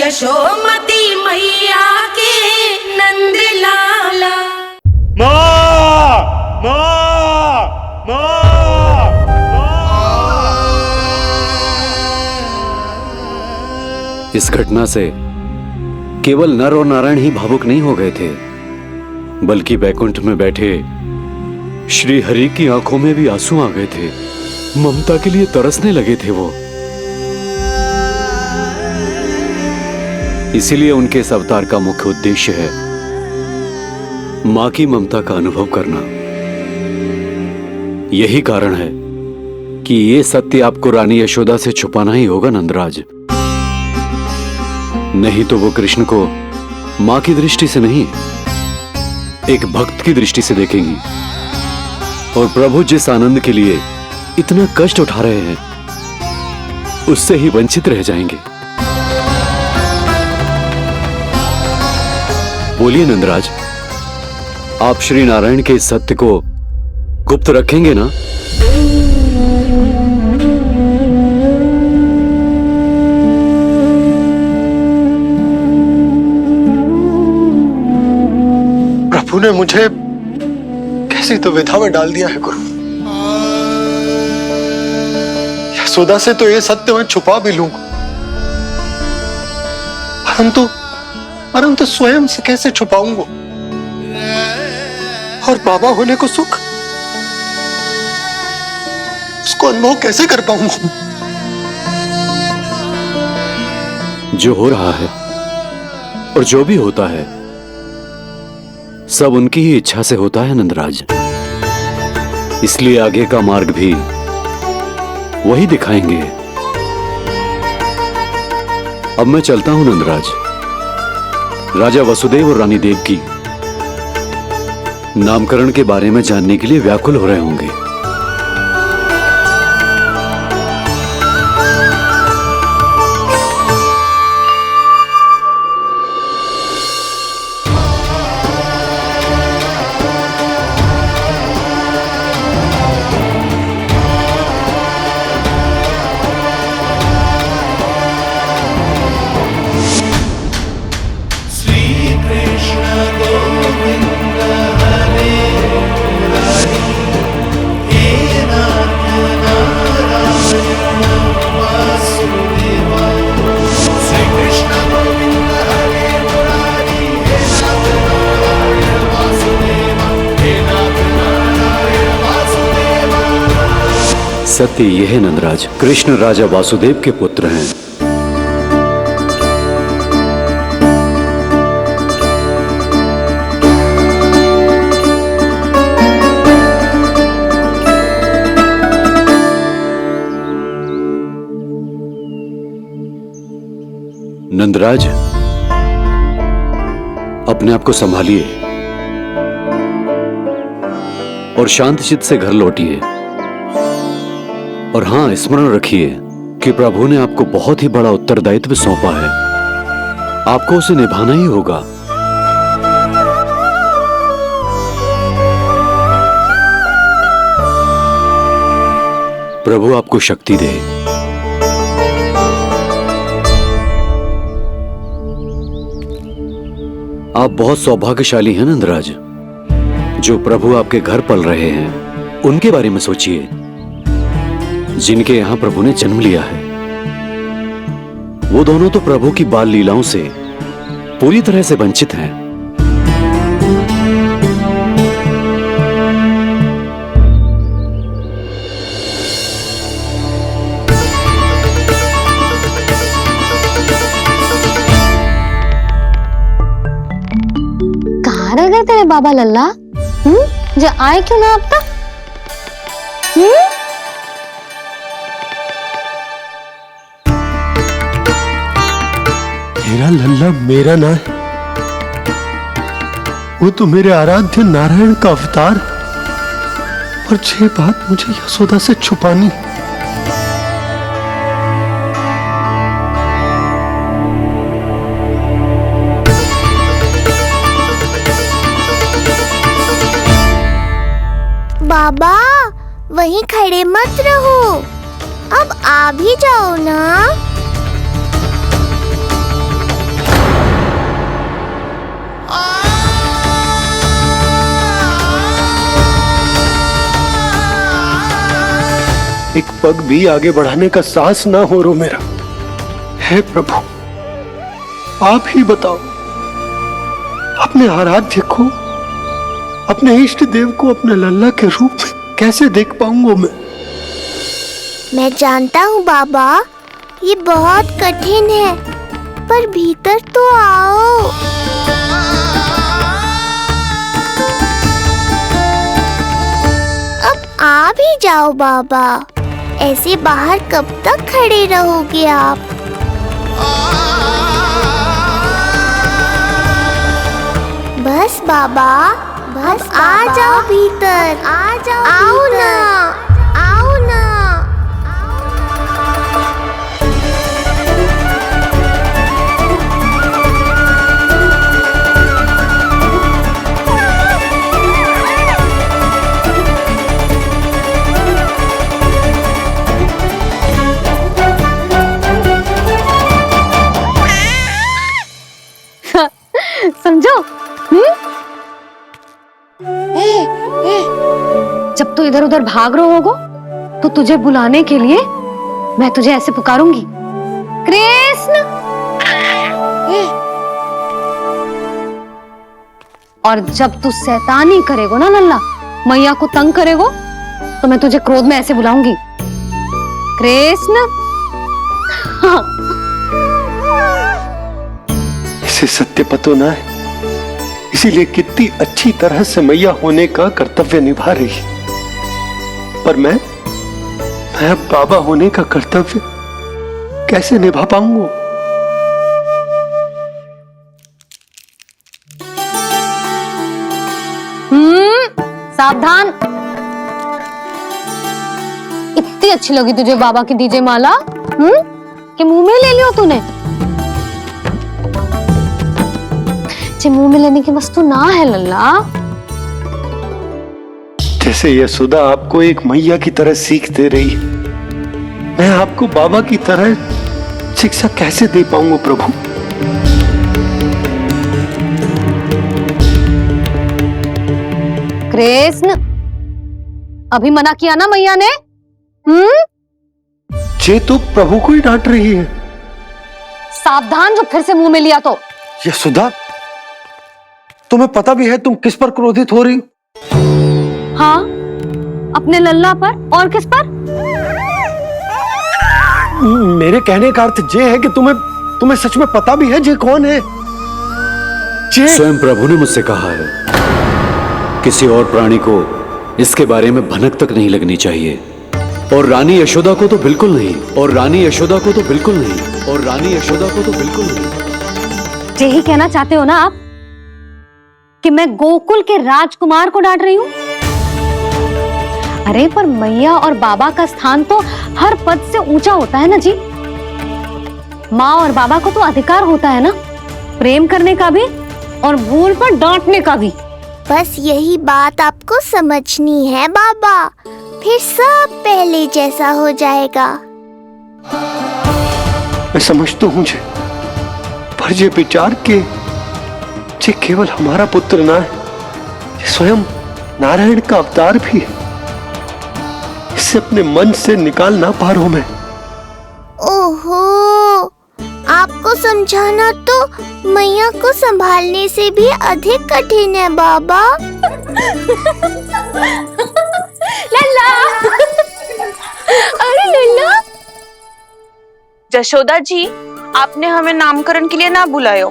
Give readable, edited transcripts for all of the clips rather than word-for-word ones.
यशोमती मैया के नंद लाला। माँ, माँ, माँ, इस घटना से केवल नर और नारायण ही भावुक नहीं हो गए थे, बल्कि बैकुंठ में बैठे श्री हरि की आंखों में भी आंसू आ गए थे। ममता के लिए तरसने लगे थे वो। इसीलिए उनके इस अवतार का मुख्य उद्देश्य है मां की ममता का अनुभव करना। यही कारण है कि ये सत्य आपको रानी यशोदा से छुपाना ही होगा नंदराज। नहीं तो वो कृष्ण को मां की दृष्टि से नहीं, एक भक्त की दृष्टि से देखेंगी, और प्रभु जिस आनंद के लिए इतना कष्ट उठा रहे हैं उससे ही वंचित रह जाएंगे। बोलिए नंदराज, आप श्री नारायण के इस सत्य को गुप्त रखेंगे ना? प्रभु ने मुझे कैसी दुविधा में डाल दिया है गुरु। यशोदा से तो ये सत्य मैं छुपा भी लूंगा, परंतु स्वयं से कैसे छुपाऊंगा? और बाबा होने को सुख, उसको अनुभव कैसे कर पाऊंगा? जो हो रहा है और जो भी होता है सब उनकी ही इच्छा से होता है नंदराज। इसलिए आगे का मार्ग भी वही दिखाएंगे। अब मैं चलता हूं नंदराज। राजा वसुदेव और रानी देवकी नामकरण के बारे में जानने के लिए व्याकुल हो रहे होंगे। सत्य यह है नंदराज, कृष्ण राजा वासुदेव के पुत्र हैं। नंदराज, अपने आप को संभालिए और शांत चित्त से घर लौटिए। और हां, स्मरण रखिए कि प्रभु ने आपको बहुत ही बड़ा उत्तरदायित्व सौंपा है, आपको उसे निभाना ही होगा। प्रभु आपको शक्ति दे। आप बहुत सौभाग्यशाली हैं नंदराज। जो प्रभु आपके घर पल रहे हैं उनके बारे में सोचिए, जिनके यहां प्रभु ने जन्म लिया है। वो दोनों तो प्रभु की बाल लीलाओं से पूरी तरह से वंचित हैं। कहाँ रह गए तेरे बाबा लल्ला? जो आए क्यों ना अब तक? मेरा लल्ला मेरा ना है, वो तो मेरे आराध्य नारायण का अवतार, और ये बात मुझे यशोदा से छुपानी। बाबा वहीं खड़े मत रहो, अब आ भी जाओ ना। पग भी आगे बढ़ाने का साहस ना हो रो मेरा। हे प्रभु, आप ही बताओ, अपने आराध्य को, अपने इष्ट देव को अपने लल्ला के रूप में कैसे देख पाऊंगा मैं जानता हूँ बाबा, ये बहुत कठिन है, पर भीतर तो आओ। अब आ भी जाओ बाबा, ऐसे बाहर कब तक खड़े रहोगे आप? बस बाबा, बस आ जाओ भीतर, आ जाओ, आओ ना, आओ ना। समझो? जब तू इधर उधर भाग रहा होगा तो तुझे बुलाने के लिए मैं तुझे ऐसे पुकारूंगी, कृष्ण। और जब तू शैतानी करेगो ना लल्ला, मैया को तंग करेगो, तो मैं तुझे क्रोध में ऐसे बुलाऊंगी, कृष्ण। हाँ। इसे सत्य पतो ना है, इसीलिए कितनी अच्छी तरह से मैया होने का कर्तव्य निभा रही, पर मैं अब बाबा होने का कर्तव्य कैसे निभा पाऊंगा? सावधान। इतनी अच्छी लगी तुझे बाबा की दीजे माला, कि मुंह में ले लियो तूने? मुंह में लेने की वस्तु ना है लल्ला। जैसे यशोदा आपको एक मैया की तरह सीख दे रही है, मैं आपको बाबा की तरह शिक्षा कैसे दे पाऊंगा प्रभु? कृष्ण, अभी मना किया ना मैया ने? ये तो प्रभु को ही डांट रही है। सावधान, जो फिर से मुंह में लिया तो। यशोदा, तुम्हें पता भी है तुम किस पर क्रोधित हो रही? हाँ, अपने लल्ला पर। और किस पर? मेरे कहने का अर्थ ये है कि तुम्हें सच में पता भी है जे कौन है? स्वयं प्रभु ने मुझसे कहा है, किसी और प्राणी को इसके बारे में भनक तक नहीं लगनी चाहिए, और रानी यशोदा को तो बिल्कुल नहीं, और रानी यशोदा को तो बिल्कुल नहीं, और रानी यशोदा को तो बिल्कुल नहीं। यही कहना चाहते हो ना आप कि मैं गोकुल के राजकुमार को डांट रही हूँ? अरे पर मैया और बाबा का स्थान तो हर पद से ऊंचा होता है ना जी। माँ और बाबा को तो अधिकार होता है ना प्रेम करने का भी, और भूल पर डांटने का भी। बस यही बात आपको समझनी है बाबा, फिर सब पहले जैसा हो जाएगा। मैं समझता हूँ जे, पर ये विचार के जे केवल हमारा पुत्र ना है, ये स्वयं नारायण का अवतार भी है, इसे अपने मन से निकाल ना पा रहा हूं मैं। ओहो, आपको समझाना तो मैया को संभालने से भी अधिक कठिन है बाबा। लल्ला, अरे लल्ला। जशोदा जी, आपने हमें नामकरण के लिए ना बुलायो।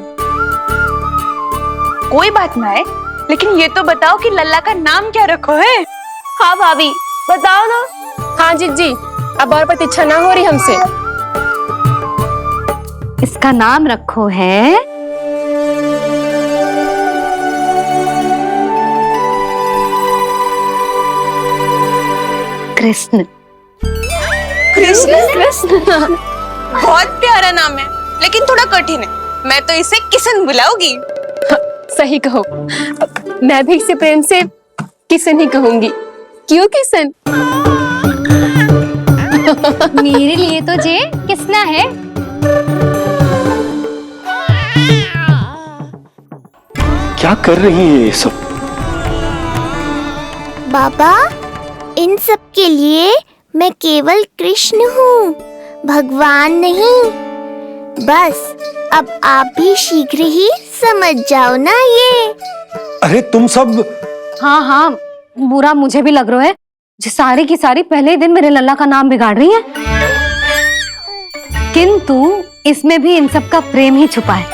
कोई बात ना है, लेकिन ये तो बताओ कि लल्ला का नाम क्या रखो है? हाँ भाभी, बताओ ना। हाँ जी, अब और प्रतीक्षा ना हो रही हमसे। इसका नाम रखो है कृष्ण। कृष्ण? बहुत प्यारा नाम है, लेकिन थोड़ा कठिन है। मैं तो इसे किशन बुलाऊंगी। हाँ, सही कहो, मैं भी इसे प्रेम से किशन ही कहूंगी। क्यों किशन? मेरे लिए तो जे किसना है। क्या कर रही हैं ये सब? बाबा, इन सब के लिए मैं केवल कृष्ण हूँ, भगवान नहीं। बस अब आप भी शीघ्र ही समझ जाओ ना ये। अरे तुम सब हाँ हाँ, बुरा मुझे भी लग रहा है, जो सारी की सारी पहले ही दिन मेरे लल्ला का नाम बिगाड़ रही है। किंतु इसमें भी इन सब का प्रेम ही छुपा है,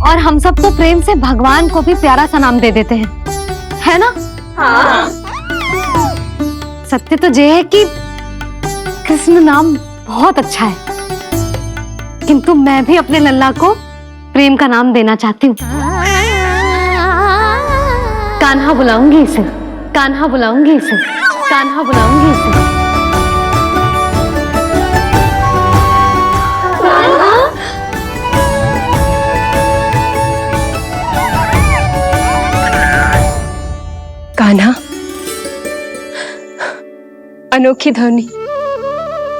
और हम सब तो प्रेम से भगवान को भी प्यारा सा नाम दे देते हैं, है ना? हाँ। सत्य तो ये है कि कृष्ण नाम बहुत अच्छा है, किंतु मैं भी अपने लल्ला को प्रेम का नाम देना चाहती हूँ। कान्हा बुलाऊंगी इसे, कान्हा बुलाऊंगी इसे, कान्हा बुलाऊंगी इसे। कान्हा, अनोखी ध्वनि,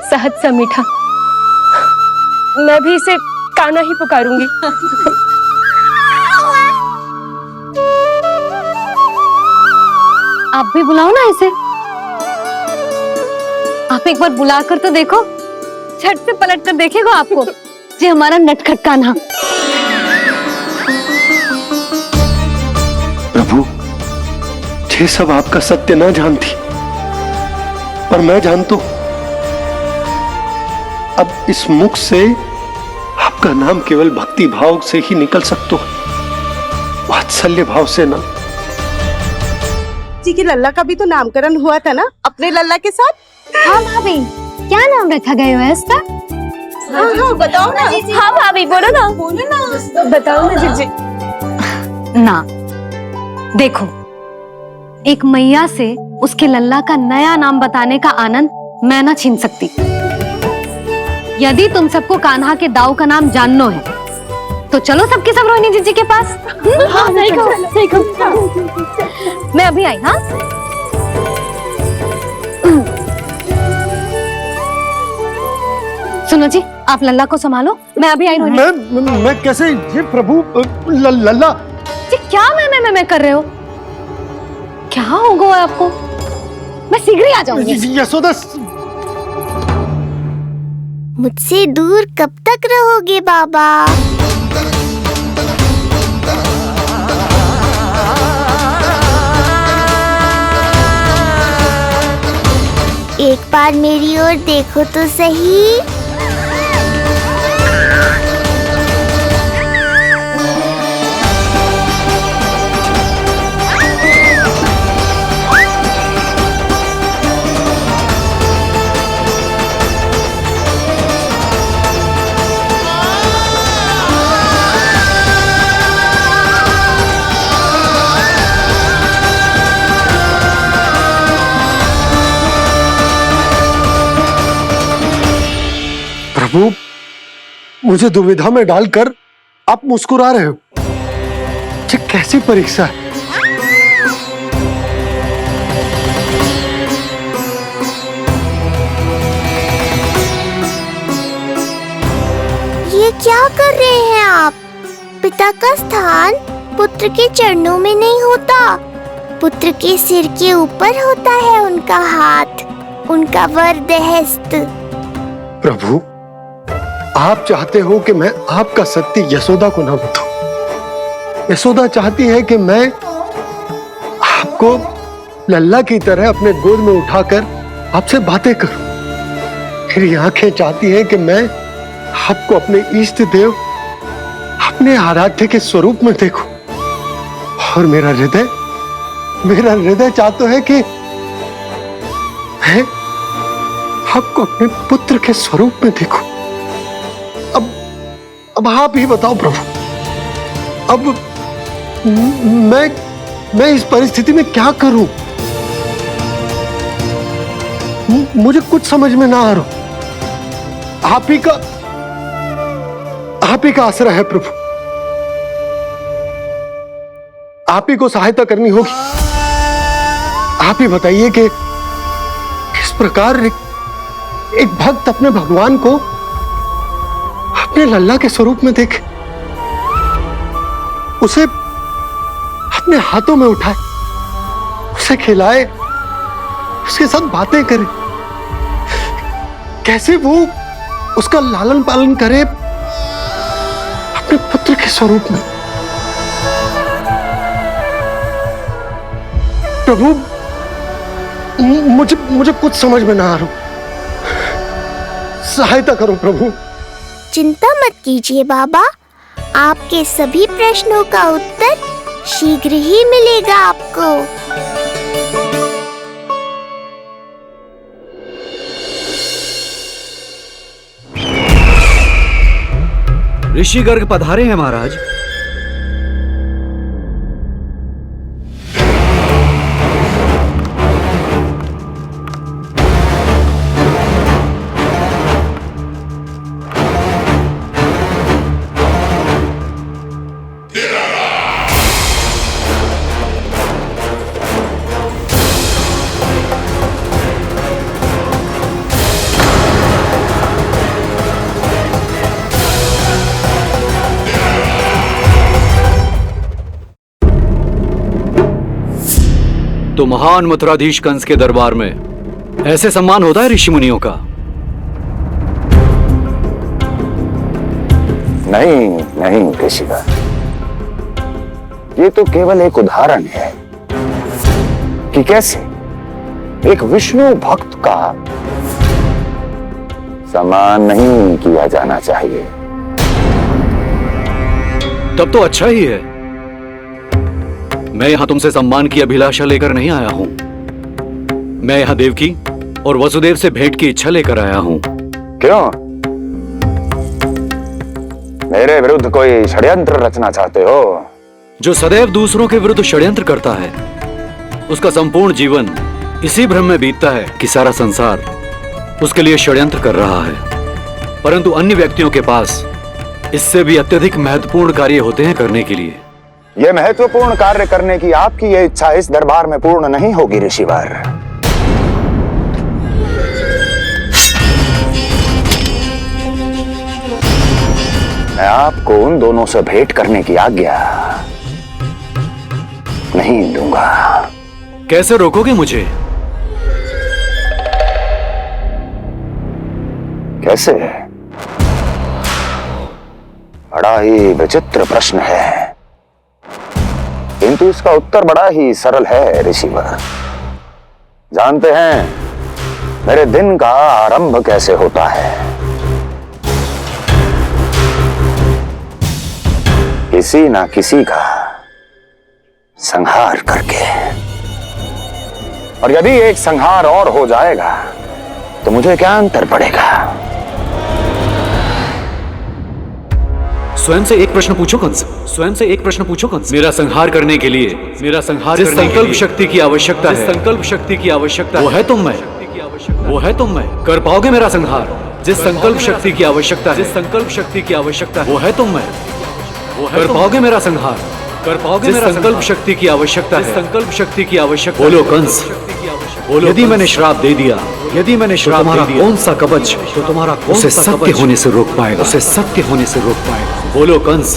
सहज सा मीठा, मैं भी इसे कान्हा ही पुकारूंगी। आप भी बुलाओ ना इसे। आप एक बार बुलाकर तो देखो, झट से पलट कर देखेगा आपको जी हमारा नटखट कान्हा। प्रभु, ये सब आपका सत्य ना जानती, पर मैं जानता हूं। अब इस मुख से आपका नाम केवल भक्ति भाव से ही निकल सकता है, वात्सल्य भाव से ना। जी के लल्ला का भी तो नामकरण हुआ था ना अपने लल्ला के साथ। हाँ भाभी, क्या नाम रखा गया है इसका? हाँ, बताओ ना। हाँ भाभी, बोलो ना। बोलो ना। बताओ ना जीजी। ना, देखो, एक मैया से उसके लल्ला का नया नाम बताने का आनंद मैं ना छीन सकती। यदि तुम सबको कान्हा के दाऊ का नाम जानना है तो चलो सबके सब रोहिणी जीजी के पास। हाँ, सही कहो, सही कहो। मैं अभी आई। हाँ, सुनो जी, आप लल्ला को संभालो, मैं अभी आई। रोहिणी, मैं कैसे? ये प्रभु, लल्ला जी क्या मैं कर रहे हो? क्या हो गया आपको? मैं शीघ्र ही आ जाऊंगी। यशोदा, मुझसे दूर कब तक रहोगे बाबा? एक बार मेरी ओर देखो तो सही। प्रभु, मुझे दुविधा में डालकर आप मुस्कुरा रहे हो। ये कैसी परीक्षा है? ये क्या कर रहे हैं आप? पिता का स्थान पुत्र के चरणों में नहीं होता, पुत्र के सिर के ऊपर होता है उनका हाथ, उनका वरदहस्त। प्रभु, आप चाहते हो कि मैं आपका सत्य यशोदा को ना बताऊं। यशोदा चाहती है कि मैं आपको लल्ला की तरह अपने गोद में उठाकर आपसे बातें करूं। मेरी आंखें चाहती हैं कि मैं आपको अपने इष्ट देव, अपने आराध्य के स्वरूप में देखूं। और मेरा हृदय चाहता है कि मैं आपको अपने पुत्र के स्वरूप में देखूं। अब आप ही बताओ प्रभु, अब मैं इस परिस्थिति में क्या करूं? मुझे कुछ समझ में ना आ रहा। आप ही का आसरा है प्रभु, आप ही को सहायता करनी होगी। आप ही बताइए कि किस प्रकार एक भक्त अपने भगवान को अपने लल्ला के स्वरूप में देखे, उसे अपने हाथों में उठाए, उसे खिलाए, उसके साथ बातें करे, कैसे वो उसका लालन पालन करे अपने पुत्र के स्वरूप में। प्रभु, मुझे कुछ समझ में ना आ रहा, सहायता करो प्रभु। चिंता मत कीजिए बाबा, आपके सभी प्रश्नों का उत्तर शीघ्र ही मिलेगा आपको। ऋषि गर्ग पधारे हैं महाराज। तो महान मथुराधीश कंस के दरबार में ऐसे सम्मान होता है ऋषि मुनियों का? नहीं नहीं ऋषिवर, ये तो केवल एक उदाहरण है कि कैसे एक विष्णु भक्त का सम्मान नहीं किया जाना चाहिए। तब तो अच्छा ही है। मैं यहां तुमसे सम्मान की अभिलाषा लेकर नहीं आया हूं। मैं यहां देवकी और वसुदेव से भेंट की इच्छा लेकर आया हूं। क्यों? मेरे विरुद्ध कोई षड्यंत्र रचना चाहते हो? जो सदैव दूसरों के विरुद्ध षड्यंत्र करता है, उसका संपूर्ण जीवन इसी भ्रम में बीतता है कि सारा संसार उसके लिए षड्यंत्र कर रहा है। परंतु अन्य व्यक्तियों के पास इससे भी अत्यधिक महत्वपूर्ण कार्य होते हैं करने के लिए। यह महत्वपूर्ण कार्य करने की आपकी यह इच्छा इस दरबार में पूर्ण नहीं होगी ऋषिवर। मैं आपको उन दोनों से भेंट करने की आज्ञा नहीं दूंगा। कैसे रोकोगे मुझे? कैसे? बड़ा ही विचित्र प्रश्न है, किंतु इसका उत्तर बड़ा ही सरल है ऋषिवर। जानते हैं मेरे दिन का आरंभ कैसे होता है? किसी ना किसी का संहार करके। और यदि एक संहार और हो जाएगा तो मुझे क्या अंतर पड़ेगा? स्वयं से एक प्रश्न पूछो कंस। स्वयं से एक प्रश्न पूछो कंस। मेरा संहार करने के लिए, मेरा संहार जिस संकल्प शक्ति की आवश्यकता है, संकल्प शक्ति की आवश्यकता वो है तुम मैं, वो है तुम मैं। कर पाओगे मेरा संहार? जिस संकल्प शक्ति की आवश्यकता है, जिस संकल्प शक्ति की आवश्यकता वो है तुम मैं, वो है। कर पाओगे मेरा संहार? कर पाओगे मेरा संकल्प शक्ति की आवश्यकता है, संकल्प शक्ति की आवश्यकता। बोलो कंस, बोलो। यदि मैंने श्राप दे दिया, यदि मैंने श्राप दे दिया, कौन सा कवच तो तुम्हारा उसे सत्य होने से रोक पाएगा? उसे सत्य होने से रोक पाएगा? बोलो कंस,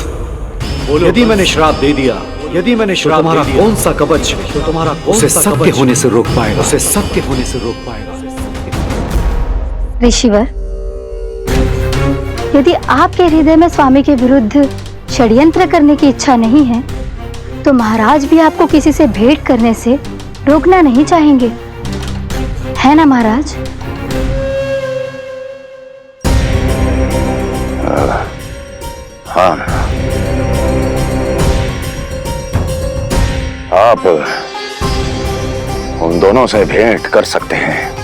बोलो। यदि मैंने श्राप दे दिया, यदि मैंने श्राप दे दिया, कौन सा कवच तो तुम्हारा उसे सत्य होने से रोक पाएगा? उसे सत्य होने से रोक पाएगा? ऋषिवर, यदि आपके हृदय में स्वामी के विरुद्ध षड्यंत्र करने की इच्छा नहीं है, तो महाराज भी आपको किसी से भेंट करने से रोकना नहीं चाहेंगे, है ना महाराज? हाँ, आप उन दोनों से भेंट कर सकते हैं।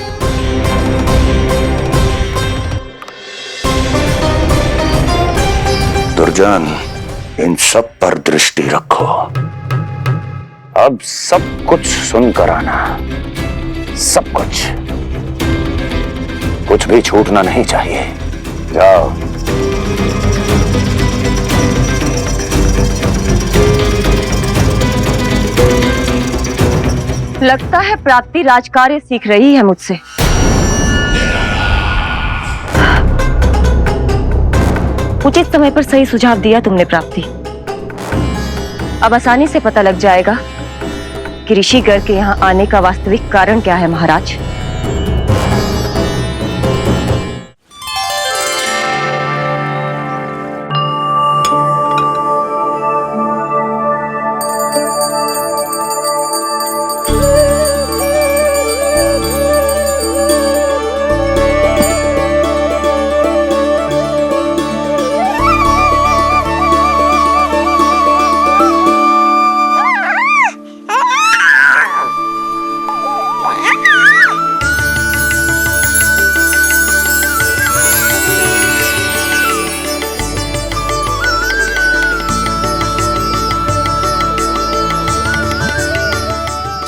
दुर्जन, इन सब पर दृष्टि रखो। अब सब कुछ सुनकर आना, सब कुछ, कुछ भी छूटना नहीं चाहिए। जाओ। लगता है प्राप्ति राजकार्य सीख रही है मुझसे। उचित समय पर सही सुझाव दिया तुमने प्राप्ति। अब आसानी से पता लग जाएगा कि ऋषिगर के यहाँ आने का वास्तविक कारण क्या है महाराज?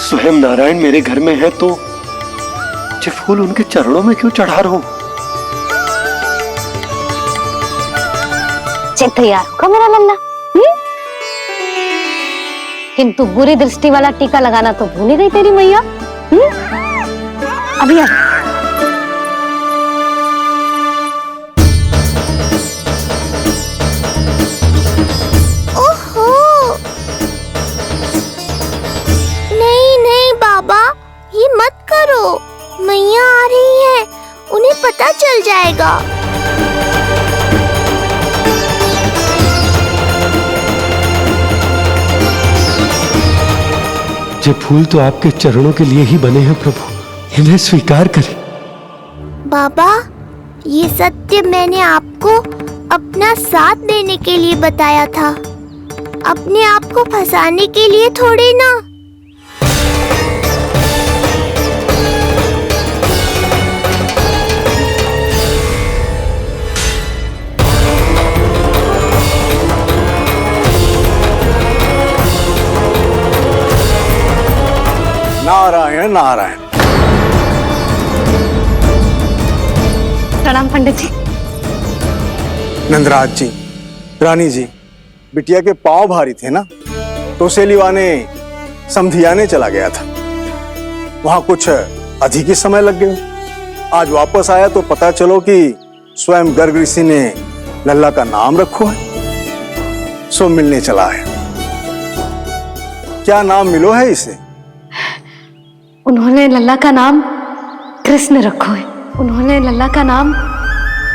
स्वयं नारायण मेरे घर में है तो ये फूल उनके चरणों में क्यों चढ़ा रहा हूं? तैयार होगा मेरा लल्ला। किंतु बुरी दृष्टि वाला टीका लगाना तो भूल ही गई तेरी मैया। अभी आ। ओहो, नहीं नहीं बाबा, ये मत करो। मैया आ रही है, उन्हें पता चल जाएगा। ये फूल तो आपके चरणों के लिए ही बने हैं प्रभु, इन्हें स्वीकार करें। बाबा, ये सत्य मैंने आपको अपना साथ देने के लिए बताया था, अपने आप को फंसाने के लिए थोड़ी ना। नारायण नारायण। प्रणाम पंडित जी। नंदराज जी, रानी जी, बिटिया के पांव भारी थे ना, तो उसे लिवाने समधियाने चला गया था। वहां कुछ अधिक ही समय लग गया। आज वापस आया तो पता चलो कि स्वयं गर्ग ऋषि ने लल्ला का नाम रखो है, सो मिलने चला है। क्या नाम मिलो है इसे? उन्होंने लल्ला का नाम कृष्ण रखो है। उन्होंने लल्ला का नाम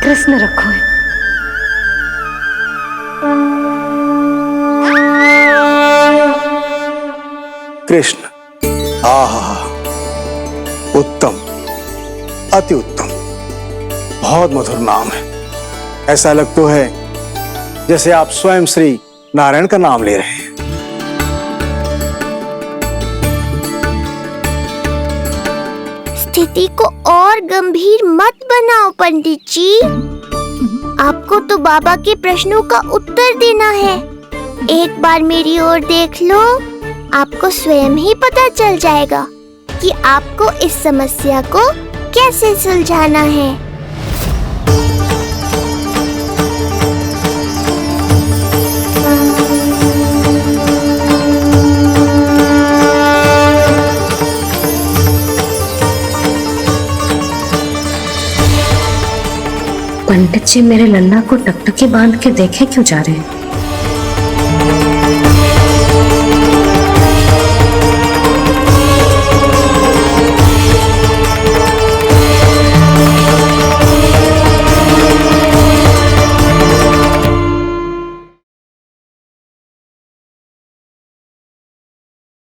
कृष्ण रखो है। कृष्ण। आहा, उत्तम, अति उत्तम, बहुत मधुर नाम है। ऐसा लगता है जैसे आप स्वयं श्री नारायण का नाम ले रहे हैं। स्थिति को और गंभीर मत बनाओ पंडित जी। आपको तो बाबा के प्रश्नों का उत्तर देना है। एक बार मेरी ओर देख लो, आपको स्वयं ही पता चल जाएगा कि आपको इस समस्या को कैसे सुलझाना है। पंडित जी मेरे लल्ला को टकटकी बांध के देखे क्यों जा रहे हैं?